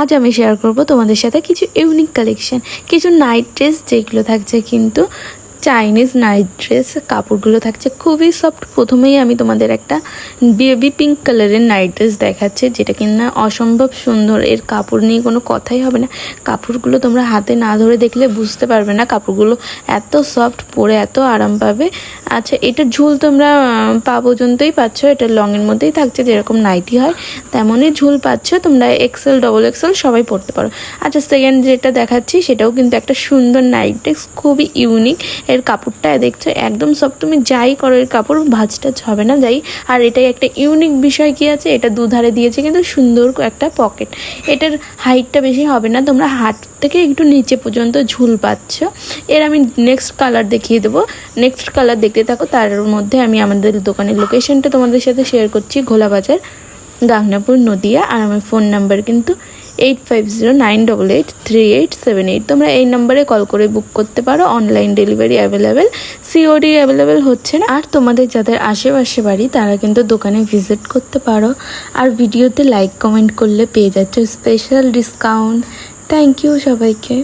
আজ আমি শেয়ার করব তোমাদের সাথে কিছু ইউনিক কালেকশন, কিছু নাইট ড্রেস যেগুলো থাকছে কিন্তু চাইনিজ নাইট ড্রেস। কাপড়গুলো থাকছে খুবই সফট। প্রথমেই আমি তোমাদের একটা বেবি পিঙ্ক কালারের নাইট ড্রেস দেখাচ্ছি, যেটা কিনা অসম্ভব সুন্দর। এর কাপড় নিয়ে কোনো কথাই হবে না। কাপড়গুলো তোমরা হাতে না ধরে দেখলে বুঝতে পারবে না, কাপড়গুলো এত সফট, পরে এত আরাম পাবে। আচ্ছা, এটার ঝুল তোমরা পা পর্যন্তই পাচ্ছ। এটা লংয়ের মধ্যেই থাকছে, যেরকম নাইটি হয় তেমনই ঝুল পাচ্ছ। তোমরা এক্সেল, ডবল এক্সেল সবাই পরতে পারো। আচ্ছা, সেকেন্ড যেটা দেখাচ্ছি সেটাও কিন্তু একটা সুন্দর নাইট ড্রেস, খুবই ইউনিক। এর কাপড়টা দেখছো একদম সব, তুমি যাই করো এর কাপড় ভাঁজ টাজ হবে না যাই। আর এটাই একটা ইউনিক বিষয় কি আছে, এটা দুধারে দিয়েছে কিন্তু সুন্দর একটা পকেট। এটার হাইটটা বেশি হবে না, তোমরা হাত থেকে একটু নিচে পর্যন্ত ঝুল পাচ্ছ। এর আমি নেক্সট কালার দেখিয়ে দেবো। নেক্সট কালার দেখতে থাকো। তার মধ্যে আমি আমাদের দোকানের লোকেশনটা তোমাদের সাথে শেয়ার করছি, ঘোলাবাজার, গাংনাপুর, নদিয়া। আর আমার ফোন নাম্বার কিন্তু 8509883878। তোমরা এই নাম্বারে কল করে বুক করতে পারো। Online delivery available, COD available হচ্ছে না। আর তোমাদের যাদের আশেপাশে বাড়ি তারা কিন্তু দোকানে ভিজিট করতে পারো। আর ভিডিওতে লাইক কমেন্ট করলে পেয়ে যাচ্ছ স্পেশাল ডিসকাউন্ট। থ্যাংক ইউ সবাইকে।